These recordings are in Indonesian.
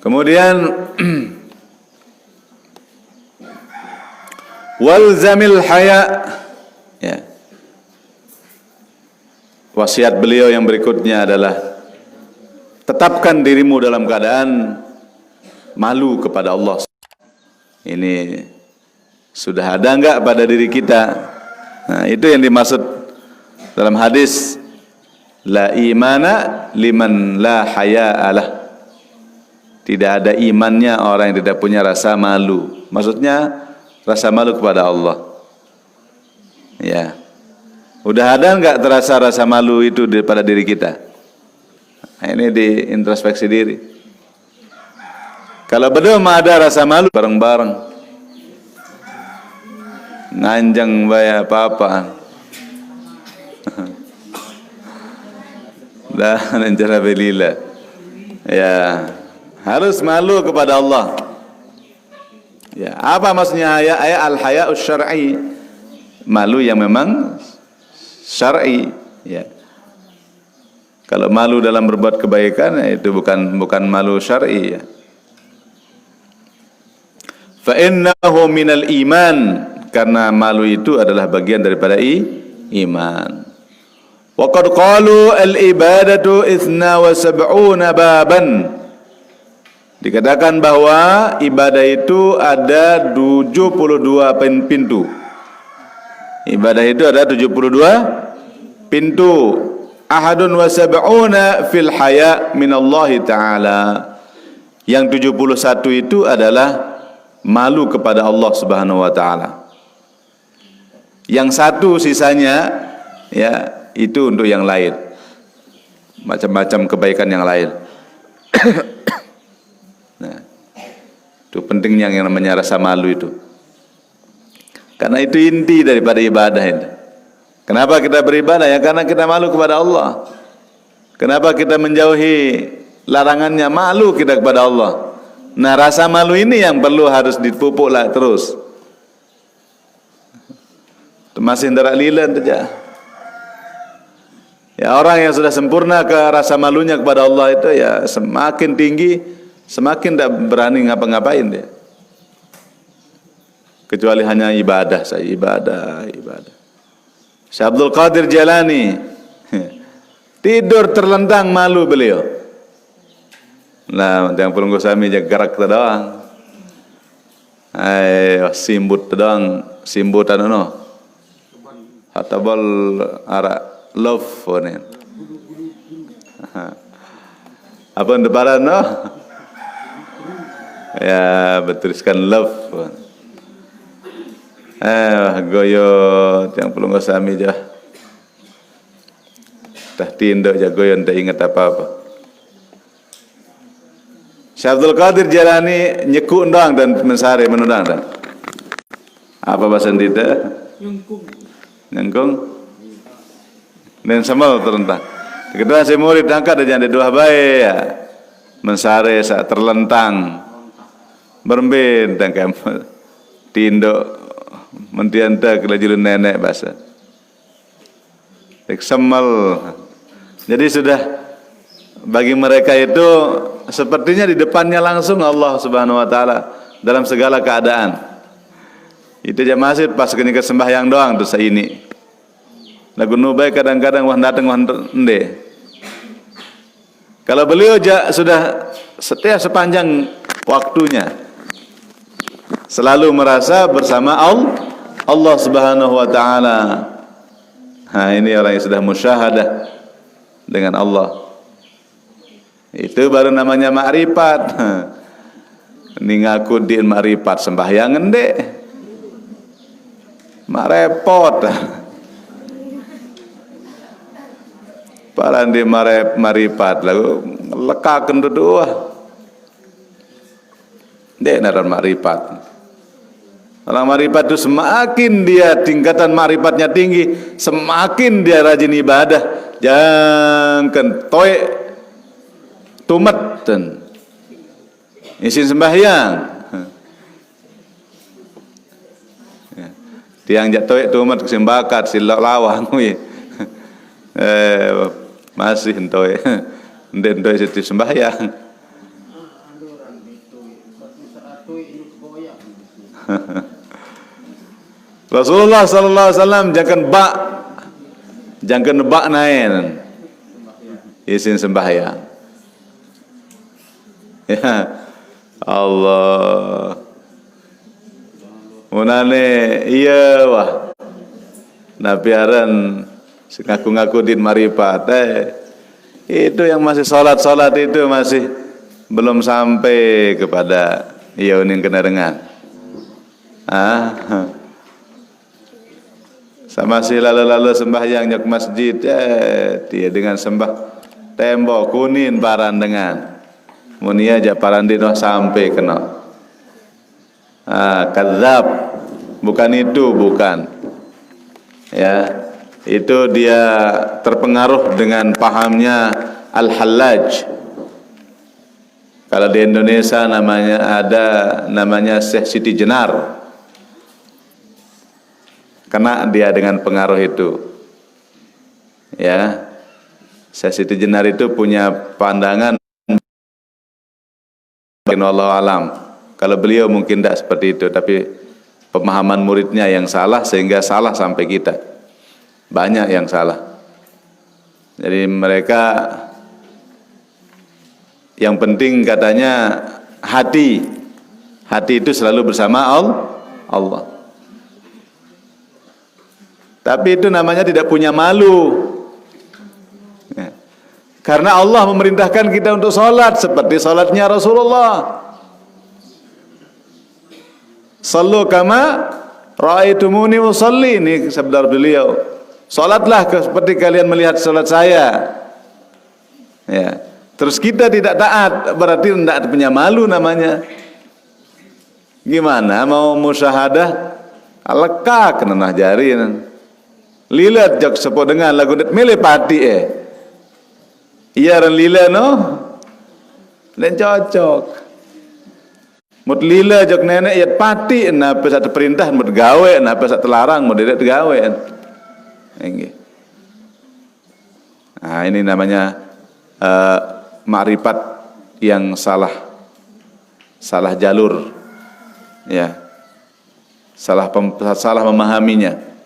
Kemudian walzamil haya, ya. Wasiat beliau yang berikutnya adalah tetapkan dirimu dalam keadaan malu kepada Allah. Ini sudah ada enggak pada diri kita? Nah, itu yang dimaksud dalam hadis la imana liman la haya'alah. Tidak ada imannya orang yang tidak punya rasa malu. Maksudnya rasa malu kepada Allah. Ya. Udah ada enggak terasa rasa malu itu pada diri kita? Nah, ini di introspeksi diri. Kalau belum ada rasa malu, bareng-bareng nganjang bayar apa-apa. Dan anjara belila. Ya, harus malu kepada Allah. Ya, apa maksudnya haya? Al-haya'us syar'i. Malu yang memang syar'i, ya. Kalau malu dalam berbuat kebaikan, itu bukan malu syar'i, ya. Fa innahu minal iman, karena malu itu adalah bagian daripada iman. Wa qad qalu al-ibadatu 72 baban. Dikatakan bahwa ibadah itu ada 72 pintu. Ibadah itu ada 72 pintu. Ahadun wa sab'una fil haya minallahi ta'ala. Yang 71 itu adalah malu kepada Allah Subhanahu wa taala. Yang satu sisanya, ya, itu untuk yang lain. Macam-macam kebaikan yang lain. Nah, itu pentingnya yang namanya rasa malu itu. Karena itu inti daripada ibadah itu. Kenapa kita beribadah? Ya karena kita malu kepada Allah. Kenapa kita menjauhi larangannya? Malu kita kepada Allah. Nah, rasa malu ini yang perlu harus dipupuk lah terus. Masih ndak lilan saja. Ya, orang yang sudah sempurna ke rasa malunya kepada Allah itu ya semakin tinggi, semakin tidak berani ngapa-ngapain dia. Kecuali hanya ibadah saja, ibadah. Syekh Abdul Qadir Jailani tidur terlentang malu beliau. Nah, yang perlu sami jaga gerak doang. Simbut doang, simbutan no. Hatabal ara love one. Apa deparan no? Ya, bertuliskan love. Goyo yang perlu ngasami jah. Dah tindak jah goyo tak ingat apa-apa. Syekh Abdul Qadir Jailani nyekuk ndang dan mensare menundang dan. Apa bahasa kita? Nyengkung. Dan samal terentang. Kedua si murid angkat dan jadi dua baik ya. Mensare saat terlentang. Berembin dan kamu tinduk mentianta kelajulun nenek bahasa. Semal. Jadi sudah bagi mereka itu sepertinya di depannya langsung Allah Subhanahu wa taala dalam segala keadaan. Itu aja masjid pas kenyang sembahyang doang tuh ini. Lagu nubai kadang-kadang wah datang wah ende. Kalau beliau sudah setia sepanjang waktunya selalu merasa bersama Allah Subhanahu wa taala. Nah, ini orang yang sudah musyahadah dengan Allah. Itu baru namanya makrifat. Ini ngaku din makrifat sembahyang ende. Mak repot. Paran di makrifat lalu lekakeun dua. Dek naran makrifat. Orang makrifat itu semakin dia tingkatan makrifatnya tinggi, semakin dia rajin ibadah. Jangan toy tumet dan isin sembahyang. Tiang jak toy tumet kesembakat silak lawang wi. Masih entoy. Ndek entoy situ sembahyang. Rasulullah sallallahu alaihi wasallam jangan bak naen isin sembahyang. Ya Allah. Munane iya wah. Nabi aran ngaku-ngaku din maripat itu yang masih salat itu masih belum sampai kepada iya unin kena dengar. Sama si lalu-lalu sembahyang nyok masjid dia dengan sembah tembok kunin paran dengan munia aja paran dino sampai kena kadzab bukan ya itu dia terpengaruh dengan pahamnya Al-Hallaj. Kalau di Indonesia namanya Syekh Siti Jenar. Kena dia dengan pengaruh itu. Ya. Syekh Siti Jenar itu punya pandangan Allah alam. Kalau beliau mungkin tidak seperti itu, tapi pemahaman muridnya yang salah sehingga salah sampai kita. Banyak yang salah. Jadi mereka yang penting katanya hati itu selalu bersama Allah. Tapi itu namanya tidak punya malu. Ya. Karena Allah memerintahkan kita untuk sholat seperti sholatnya Rasulullah. Sallu kama ra'aitumuni usalli, ini sabda beliau. Sholatlah seperti kalian melihat sholat saya. Ya. Terus kita tidak taat, berarti tidak punya malu namanya. Gimana mau musyahadah alekak kenah jari. Lilat jak sepo dengan lagu det milih pati iya ran lila no dan cocok mut lila jak nenek yat pati napa satu perintah mut gawe napa satu larang mut tidak gawe ini namanya makrifat yang salah jalur ya salah memahaminya.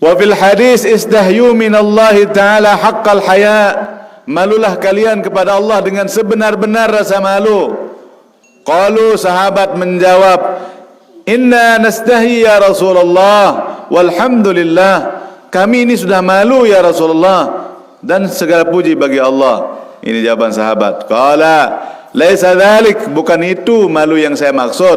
Wa fil hadis istahyu minallahi ta'ala haqqal haya, malulah kalian kepada Allah dengan sebenar-benar rasa malu. Qalu, sahabat menjawab, inna nastahi ya Rasulullah walhamdulillah, kami ini sudah malu ya Rasulullah dan segala puji bagi Allah. Ini jawaban sahabat. Qala laisa dzalik, bukan itu malu yang saya maksud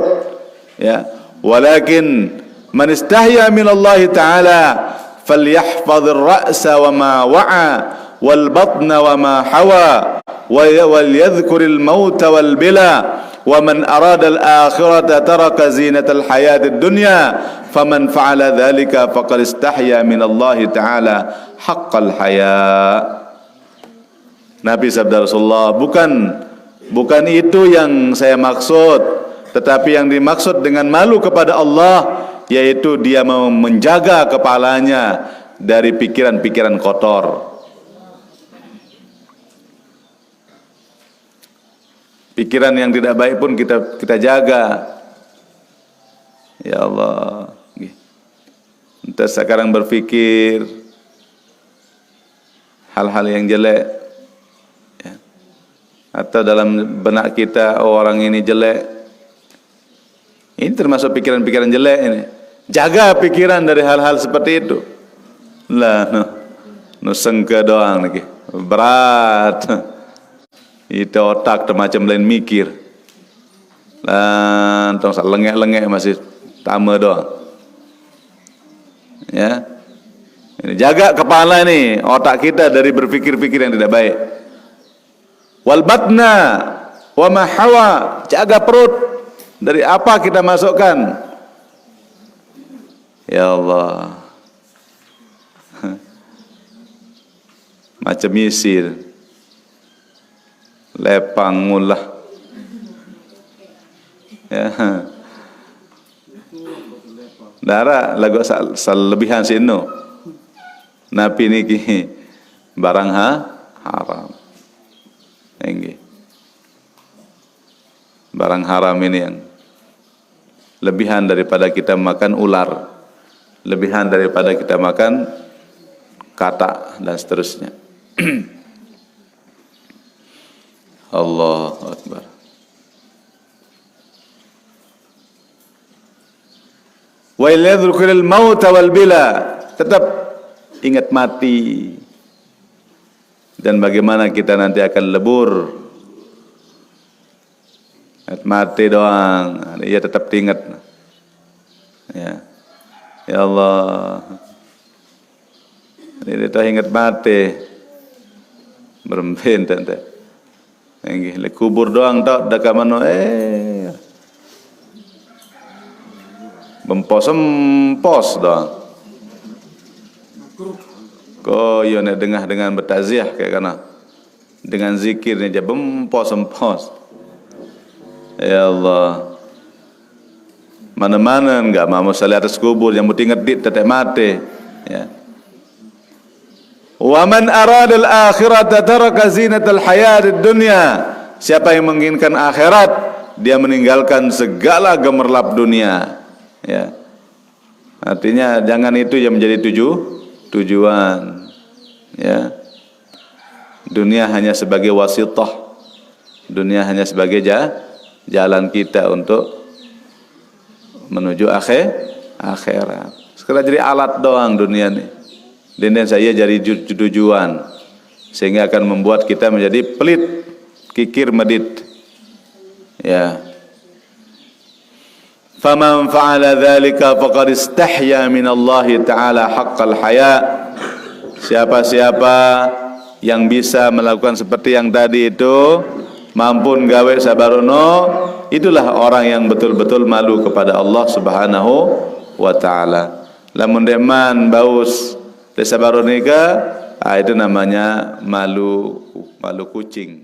ya, walakin man istahya minallahi ta'ala falyahfadhir ra'sa wa ma wa'a wal batna wa ma hawa wal yadhkuril mauta wal bila wa man arada al akhirata taraka zinatal hayatid dunya faman fa'ala dhalika faqad istahya minallahi ta'ala haqqal haya. Nabi sabda Rasulullah, bukan itu yang saya maksud, tetapi yang dimaksud dengan malu kepada Allah yaitu dia menjaga kepalanya dari pikiran-pikiran kotor. Pikiran yang tidak baik pun kita jaga. Ya Allah. Entah sekarang berpikir hal-hal yang jelek ya. Atau dalam benak kita orang ini jelek. Ini termasuk pikiran-pikiran jelek ini. Jaga pikiran dari hal-hal seperti itu. Lah, no sengke doang lagi. Berat. Itu otak macam lain mikir. Lah, tong lengek-lengek masih tama doang. Ya. Ini jaga kepala ini, otak kita dari berpikir-pikir yang tidak baik. Wal batna wa ma hawa, jaga perut. Dari apa kita masukkan? Ya Allah. Macam misir. Lepang mulah. Ya. Darah lagu selebihan sino. Napi niki barang haram. Engge. barang haram ini yang lebihan daripada kita makan ular, lebihan daripada kita makan katak dan seterusnya. Allahu Akbar. Wa yadhkurul maut wal bila, tetap ingat mati dan bagaimana kita nanti akan lebur. Ingat mati doang, ia tetap ingat. Ya, ya Allah, ini kita ingat mati, berempen tante. Yang le kubur doang tak dak mano Bempos doang. Kau yo nak dengar dengan bertaziah kayak kana. Dengan zikirnya aja bempos. Ya Allah. Mana-mana enggak mau salat atas kubur yang penting ngedit tetek mati. Ya. Wa man arada al-akhirata taraka zinatal hayatid dunya. Siapa yang menginginkan akhirat, dia meninggalkan segala gemerlap dunia. Ya, artinya jangan itu yang menjadi tujuan. Ya, dunia hanya sebagai wasithah, dunia hanya sebagai jalan kita untuk menuju akhirat. Sekarang jadi alat doang dunia nih. Dan saya jadi tujuan, sehingga akan membuat kita menjadi pelit, kikir medit. Ya. Faman fa'ala dzalika faqad istahya min Allah Ta'ala haqqal haya. Siapa-siapa yang bisa melakukan seperti yang tadi itu, mampu gawe sabarono, itulah orang yang betul-betul malu kepada Allah Subhanahu wa taala. Lamun deman baus sabaronika, itu namanya malu kucing.